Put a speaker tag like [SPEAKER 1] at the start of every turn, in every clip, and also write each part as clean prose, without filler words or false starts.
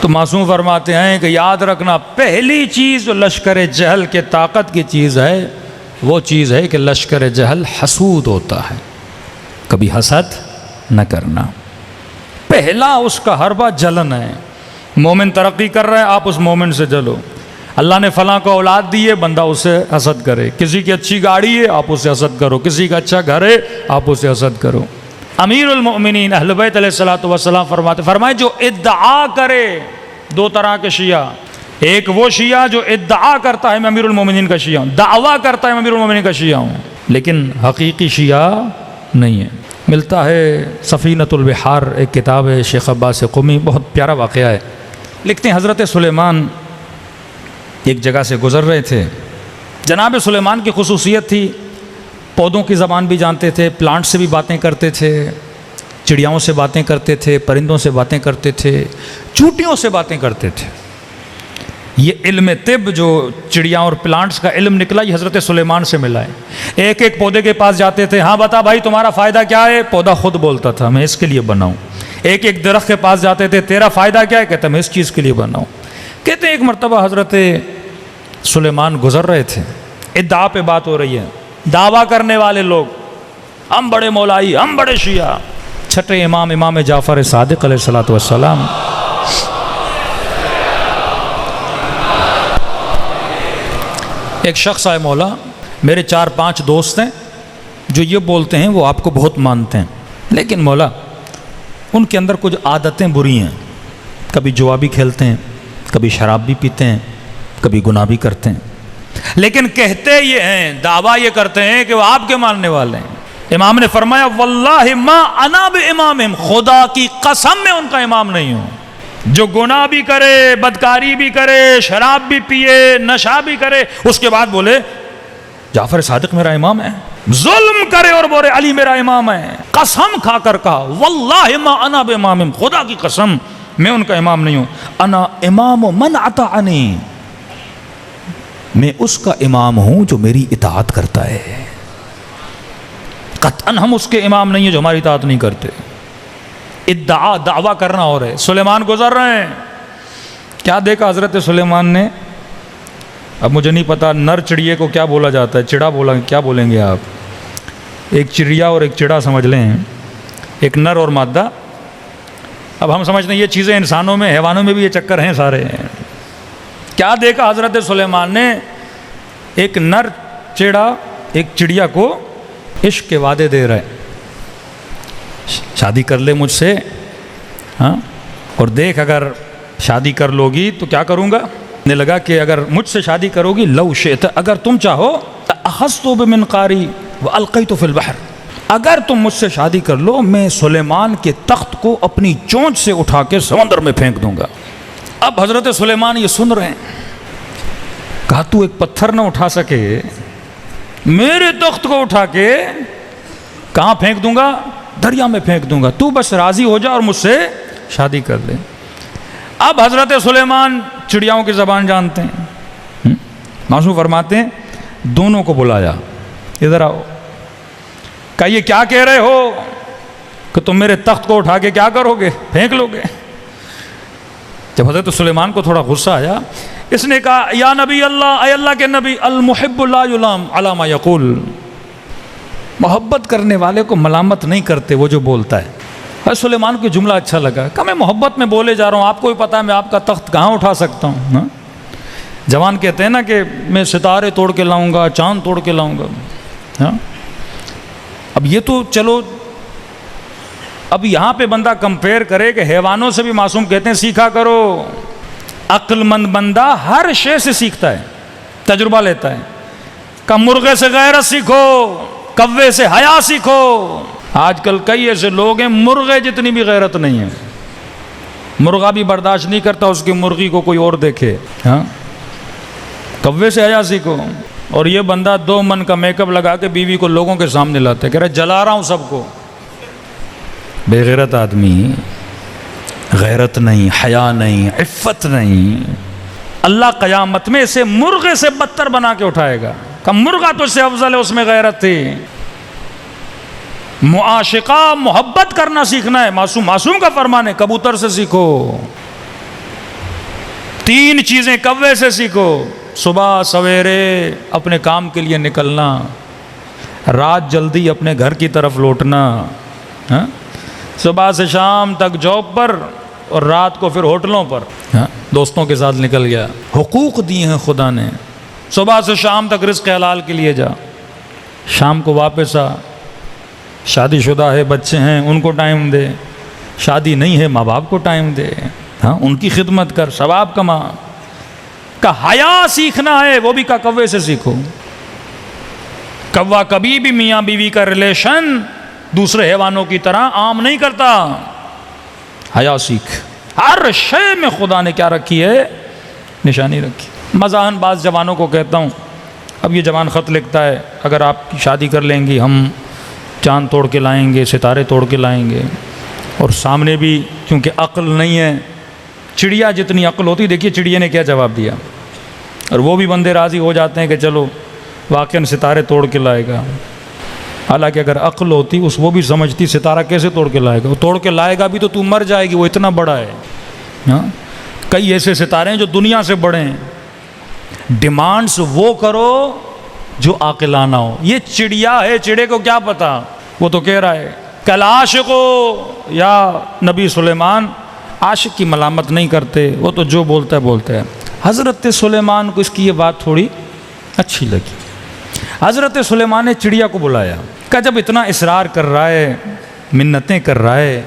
[SPEAKER 1] تو معصوم فرماتے ہیں کہ یاد رکھنا پہلی چیز جو لشکر جہل کے طاقت کی چیز ہے وہ چیز ہے کہ لشکر جہل حسود ہوتا ہے، کبھی حسد نہ کرنا، پہلا اس کا حربہ جلن ہے۔ مومن ترقی کر رہا ہے، آپ اس مومن سے جلو۔ اللہ نے فلاں کو اولاد دی ہے، بندہ اسے حسد کرے۔ کسی کی اچھی گاڑی ہے، آپ اسے حسد کرو۔ کسی کا اچھا گھر ہے، آپ اسے حسد کرو۔ امیر المؤمنین اہل بیت علیہ الصلوۃ والسلام فرمائے جو ادعا کرے، دو طرح کے شیعہ، ایک وہ شیعہ جو ادعا کرتا ہے میں امیر المومنین کا شیعہ ہوں، دعویٰ کرتا ہے میں امیر المومنین کا شیعہ ہوں، لیکن حقیقی شیعہ نہیں ہے۔ ملتا ہے سفینۃ البحار ایک کتاب ہے شیخ عباس قمی، بہت پیارا واقعہ ہے۔ لکھتے ہیں حضرت سلیمان ایک جگہ سے گزر رہے تھے۔ جناب سلیمان کی خصوصیت تھی پودوں کی زبان بھی جانتے تھے، پلانٹ سے بھی باتیں کرتے تھے، چڑیاؤں سے باتیں کرتے تھے، پرندوں سے باتیں کرتے تھے، چونٹیوں سے باتیں کرتے تھے۔ یہ علم طب جو چڑیاں اور پلانٹس کا علم نکلا یہ حضرت سلیمان سے ملا ہے۔ ایک ایک پودے کے پاس جاتے تھے، ہاں بتا بھائی تمہارا فائدہ کیا ہے؟ پودا خود بولتا تھا میں اس کے لیے بنا ہوں۔ ایک ایک درخت کے پاس جاتے تھے، تیرا فائدہ کیا ہے؟ کہتا میں اس چیز کے لیے بنا ہوں۔ کہتے ہیں ایک مرتبہ حضرت سلیمان گزر رہے تھے، ادعا پہ بات ہو رہی ہے، دعویٰ کرنے والے لوگ، ہم بڑے مولائی، ہم بڑے شیعہ۔ چھٹے امام جعفر صادق علیہ الصلوۃ والسلام ایک شخص آئے، مولا میرے 4-5 دوست ہیں جو یہ بولتے ہیں وہ آپ کو بہت مانتے ہیں، لیکن مولا ان کے اندر کچھ عادتیں بری ہیں، کبھی جوا بھی کھیلتے ہیں، کبھی شراب بھی پیتے ہیں، کبھی گناہ بھی کرتے ہیں، لیکن کہتے یہ ہیں، دعویٰ یہ کرتے ہیں کہ وہ آپ کے ماننے والے ہیں۔ امام نے فرمایا واللہ ما انا بامامہم، خدا کی قسم میں ان کا امام نہیں ہوں۔ جو گناہ بھی کرے، بدکاری بھی کرے، شراب بھی پیے، نشہ بھی کرے، اس کے بعد بولے جعفر صادق میرا امام ہے، ظلم کرے اور بولے علی میرا امام ہے، قسم کھا کر کہا واللہ ما انا بامامہم، خدا کی قسم میں ان کا امام نہیں ہوں، انا امام من اطاعنی، میں اس کا امام ہوں جو میری اطاعت کرتا ہے، قطعاً ہم اس کے امام نہیں ہیں جو ہماری اطاعت نہیں کرتے۔ ادعا، دعویٰ کرنا ہو رہے۔ سلیمان گزر رہے ہیں، کیا دیکھا حضرت سلیمان نے؟ اب مجھے نہیں پتا نر چڑیے کو کیا بولا جاتا ہے، چڑا بولا، کیا بولیں گے آپ؟ ایک چڑیا اور ایک چڑا سمجھ لیں، ایک نر اور مادہ۔ اب ہم سمجھتے ہیں یہ چیزیں انسانوں میں، حیوانوں میں بھی یہ چکر ہیں سارے۔ کیا دیکھا حضرت سلیمان نے؟ ایک نر چڑا ایک چڑیا کو عشق کے وعدے دے رہا ہے، شادی کر لے مجھ سے، ہاں، اور دیکھ اگر شادی کر لو گی تو کیا کروں گا؟ نے لگا کہ اگر مجھ سے شادی کرو گی لو شئت، اگر تم چاہو اخذت بمنقاری والقیت فی البحر، اگر تم مجھ سے شادی کر لو میں سلیمان کے تخت کو اپنی چونچ سے اٹھا کے سمندر میں پھینک دوں گا۔ اب حضرت سلیمان یہ سن رہے ہیں، کہا تو ایک پتھر نہ اٹھا سکے، میرے تخت کو اٹھا کے کہاں پھینک دوں گا؟ دریا میں پھینک دوں گا، تو بس راضی ہو جا اور مجھ سے شادی کر لے۔ اب حضرت سلیمان چڑیاؤں کی زبان جانتے ہیں، معصوم فرماتے ہیں دونوں کو بلایا، ادھر آؤ۔ کہا یہ کیا کہہ رہے ہو کہ تم میرے تخت کو اٹھا کے کیا کرو گے؟ پھینک لو گے۔ جب حضرت سلیمان کو تھوڑا غصہ آیا، اس نے کہا یا نبی اللہ، اے اللہ کے نبی، المحب لا یلام علی ما یقول، محبت کرنے والے کو ملامت نہیں کرتے وہ جو بولتا ہے۔ حضرت سلیمان کو جملہ اچھا لگا، کہ میں محبت میں بولے جا رہا ہوں، آپ کو بھی پتا ہے میں آپ کا تخت کہاں اٹھا سکتا ہوں۔ جوان کہتے ہیں نا کہ میں ستارے توڑ کے لاؤں گا، چاند توڑ کے لاؤں گا۔ اب یہ تو چلو، اب یہاں پہ بندہ کمپیئر کرے کہ حیوانوں سے بھی معصوم کہتے ہیں سیکھا کرو۔ عقل مند بندہ ہر شے سے سیکھتا ہے، تجربہ لیتا ہے۔ کہ مرغے سے غیرت سیکھو، کوے سے حیا سیکھو۔ آج کل کئی ایسے لوگ ہیں مرغے جتنی بھی غیرت نہیں ہے، مرغا بھی برداشت نہیں کرتا اس کی مرغی کو کوئی اور دیکھے۔ کوے سے حیا سیکھو۔ اور یہ بندہ 2 من کا میک اپ لگا کے بیوی کو لوگوں کے سامنے لاتا ہے، کہہ رہا ہے جلا رہا ہوں سب کو۔ بے غیرت آدمی، غیرت نہیں، حیا نہیں، عفت نہیں، اللہ قیامت میں اسے مرغے سے بدتر بنا کے اٹھائے گا۔ کہ مرغا تو اس سے افضل ہے، اس میں غیرت تھی۔ معاشقہ، محبت کرنا سیکھنا ہے، معصوم کا فرمان ہے، کبوتر سے سیکھو۔ 3 چیزیں کوے سے سیکھو، صبح سویرے اپنے کام کے لیے نکلنا، رات جلدی اپنے گھر کی طرف لوٹنا، صبح سے شام تک جاب پر اور رات کو پھر ہوٹلوں پر دوستوں کے ساتھ نکل گیا۔ حقوق دیے ہیں خدا نے، صبح سے شام تک رزق حلال کے لیے جا، شام کو واپس آ، شادی شدہ ہے بچے ہیں ان کو ٹائم دے، شادی نہیں ہے ماں باپ کو ٹائم دے، ان کی خدمت کر، ثواب کما۔ کا حیا سیکھنا ہے وہ بھی کا کوے سے سیکھو۔ کوا کبھی بھی میاں بیوی کا ریلیشن دوسرے حیوانوں کی طرح عام نہیں کرتا۔ حیا سیکھ، ہر شے میں خدا نے کیا رکھی ہے؟ نشانی رکھی۔ مزاحن بعض جوانوں کو کہتا ہوں، اب یہ جوان خط لکھتا ہے اگر آپ کی شادی کر لیں گی ہم چاند توڑ کے لائیں گے، ستارے توڑ کے لائیں گے، اور سامنے بھی کیونکہ عقل نہیں ہے، چڑیا جتنی عقل ہوتی، دیکھیے چڑیا نے کیا جواب دیا، اور وہ بھی بندے راضی ہو جاتے ہیں کہ چلو واقعاً ستارے توڑ کے لائے گا۔ حالانکہ اگر عقل ہوتی اس وہ بھی سمجھتی ستارہ کیسے توڑ کے لائے گا، وہ توڑ کے لائے گا بھی تو مر جائے گی، وہ اتنا بڑا ہے۔ کئی ایسے ستارے ہیں جو دنیا سے بڑے ہیں۔ ڈیمانڈز وہ کرو جو عاقلانہ ہو۔ یہ چڑیا ہے، چڑے کو کیا پتا، وہ تو کہہ رہا ہے کل عاشقو یا نبی سلیمان، عاشق کی ملامت نہیں کرتے، وہ تو جو بولتا ہے بولتا ہے۔ حضرت سلیمان کو اس کی یہ بات تھوڑی اچھی لگی۔ حضرت سلیمان نے چڑیا کو بلایا، کہا جب اتنا اصرار کر رہا ہے، منتیں کر رہا ہے،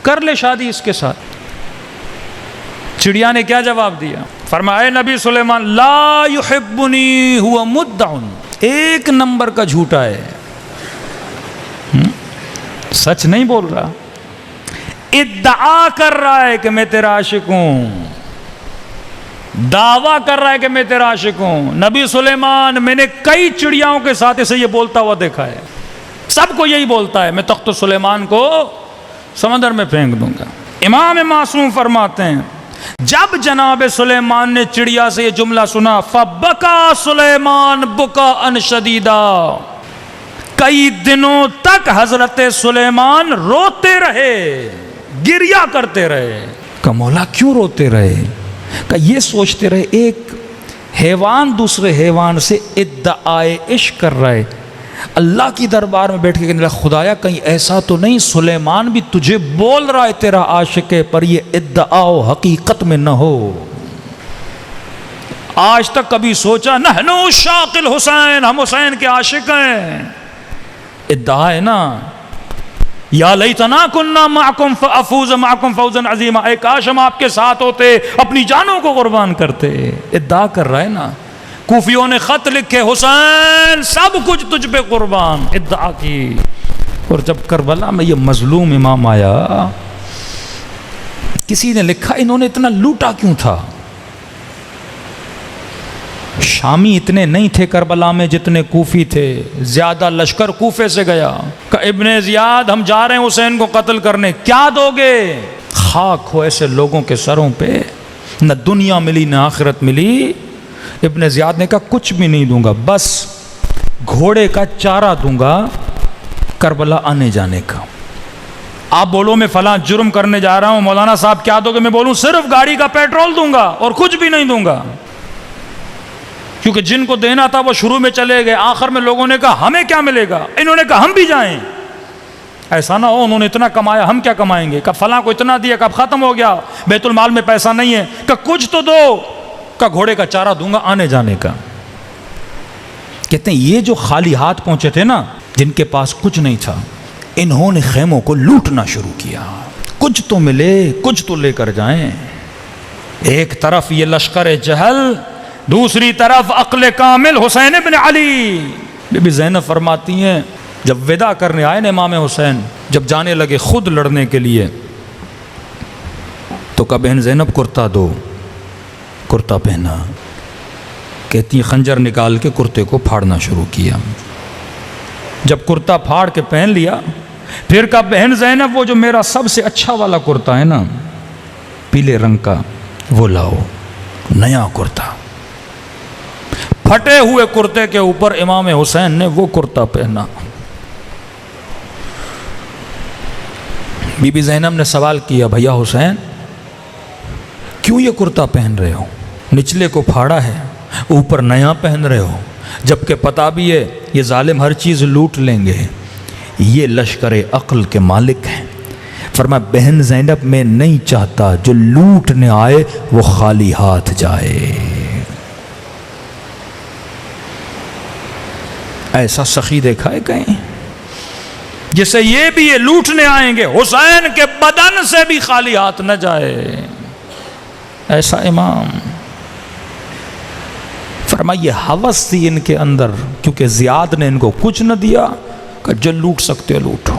[SPEAKER 1] کر لے شادی اس کے ساتھ۔ چڑیا نے کیا جواب دیا؟ فرمایا نبی سلیمان لا یحبنی ہوا مدعن، 1 نمبر کا جھوٹا ہے، سچ نہیں بول رہا، ادعا کر رہا ہے کہ میں تیرا عاشق ہوں، دعویٰ کر رہا ہے کہ میں تیرا عاشق ہوں۔ نبی سلیمان میں نے کئی چڑیاؤں کے ساتھ اسے یہ بولتا ہوا دیکھا ہے، سب کو یہی بولتا ہے میں تخت سلیمان کو سمندر میں پھینک دوں گا۔ امام معصوم فرماتے ہیں جب جناب سلیمان نے چڑیا سے یہ جملہ سنا فبکا سلیمان بکاء شدیدا، کئی دنوں تک حضرت سلیمان روتے رہے، گریہ کرتے رہے۔ کہ مولا کیوں روتے رہے؟ کہ یہ سوچتے رہے ایک حیوان دوسرے حیوان سے ادعائے عشق کر رہا ہے، اللہ کی دربار میں بیٹھ کے کہنے لگا خدایا کہیں ایسا تو نہیں سلیمان بھی تجھے بول رہا ہے تیرا عاشق ہے، پر یہ ادعا و حقیقت میں نہ ہو۔ آج تک کبھی سوچا نحن عشاق الحسین، ہم حسین کے عاشق ہیں، ادعا ہے نا، یا لیتنا کننا معکم فافوز معکم فوزا عظیما، اے کاش ہم آپ کے ساتھ ہوتے اپنی جانوں کو قربان کرتے، ادعا کر رہا ہے نا۔ کوفیوں نے خط لکھے حسین سب کچھ تجھ پہ قربان، ادعا کی۔ اور جب کربلا میں یہ مظلوم امام آیا، کسی نے لکھا انہوں نے اتنا لوٹا کیوں تھا؟ شامی اتنے نہیں تھے کربلا میں جتنے کوفی تھے، زیادہ لشکر کوفے سے گیا۔ کہ ابن زیاد ہم جا رہے ہیں حسین کو قتل کرنے، کیا دو گے؟ خاک ہو ایسے لوگوں کے سروں پہ، نہ دنیا ملی نہ آخرت ملی۔ ابن زیاد نے کہا کچھ بھی نہیں دوں گا، بس گھوڑے کا چارہ دوں گا کربلا آنے جانے کا۔ آپ بولو میں فلاں جرم کرنے جا رہا ہوں، مولانا صاحب کیا دو گے؟ میں بولوں صرف گاڑی کا پیٹرول دوں گا اور کچھ بھی نہیں دوں گا، کیونکہ جن کو دینا تھا وہ شروع میں چلے گئے، آخر میں لوگوں نے کہا ہمیں کیا ملے گا، انہوں نے کہا ہم بھی جائیں۔ ایسا نہ ہو انہوں نے اتنا کمایا ہم کیا کمائیں گے، کہ فلاں کو اتنا دیا کہ اب ختم ہو گیا، بیت المال میں پیسہ نہیں ہے، کہ کچھ تو دو، کہ گھوڑے کا چارہ دوں گا آنے جانے کا۔ کہتے ہیں یہ جو خالی ہاتھ پہنچے تھے نا، جن کے پاس کچھ نہیں تھا، انہوں نے خیموں کو لوٹنا شروع کیا، کچھ تو ملے کچھ تو لے کر جائیں۔ ایک طرف یہ لشکر جہل، دوسری طرف عقل کامل حسین ابن علی۔ بی بی زینب فرماتی ہیں جب وداع کرنے آئے نا امام حسین، جب جانے لگے خود لڑنے کے لیے، تو کہا بہن زینب کرتا دو، کرتا پہنا۔ کہتی خنجر نکال کے کرتے کو پھاڑنا شروع کیا۔ جب کرتا پھاڑ کے پہن لیا، پھر کہا بہن زینب وہ جو میرا سب سے اچھا والا کرتا ہے نا پیلے رنگ کا، وہ لاؤ، نیا کرتا۔ پھٹے ہوئے کرتے کے اوپر امام حسین نے وہ کرتا پہنا۔ بی بی زینب نے سوال کیا بھیا حسین کیوں یہ کرتا پہن رہے ہو؟ نچلے کو پھاڑا ہے، اوپر نیا پہن رہے ہو، جبکہ پتہ بھی ہے یہ ظالم ہر چیز لوٹ لیں گے۔ یہ لشکر عقل کے مالک ہیں۔ فرمایا بہن زینب میں نہیں چاہتا جو لوٹنے آئے وہ خالی ہاتھ جائے۔ ایسا سخی دیکھا ہے کہیں جسے یہ بھی یہ لوٹنے آئیں گے حسین کے بدن سے بھی خالی ہاتھ نہ جائے؟ ایسا امام۔ فرمایا یہ ہوس تھی ان کے اندر، کیونکہ زیاد نے ان کو کچھ نہ دیا کہ جو لوٹ سکتے لوٹو۔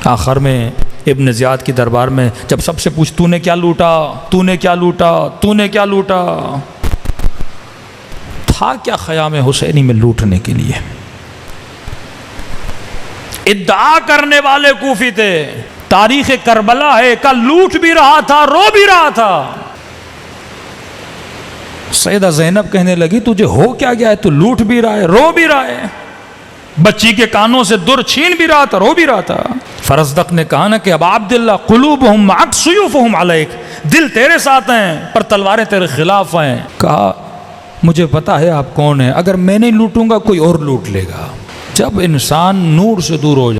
[SPEAKER 1] آخر میں ابن زیاد کی دربار میں جب سب سے پوچھ تو نے کیا لوٹا، تو نے کیا لوٹا، تو نے کیا لوٹا، تھا کیا خیام حسینی میں لوٹنے کے لیے؟ ادعا کرنے والے کوفی تھے، تاریخ کربلا ہے، کل لوٹ بھی رہا تھا، رو بھی رہا تھا۔ سیدہ زینب کہنے لگی تجھے ہو کیا گیا ہے؟ تو لوٹ بھی رہا ہے، رو بھی رہا ہے، بچی کے کانوں سے در چھین بھی رہا تھا، رو بھی رہا تھا۔ فرزدق نے کہا نا کہ اب عبداللہ قلوبہم معک سیوفہم علیک، دل تیرے ساتھ ہیں پر تلواریں تیرے خلاف ہیں۔ کہا مجھے پتا ہے آپ کون ہیں، اگر میں نہیں لوٹوں گا کوئی اور لوٹ لے گا۔ جب انسان نور سے دور ہو جائے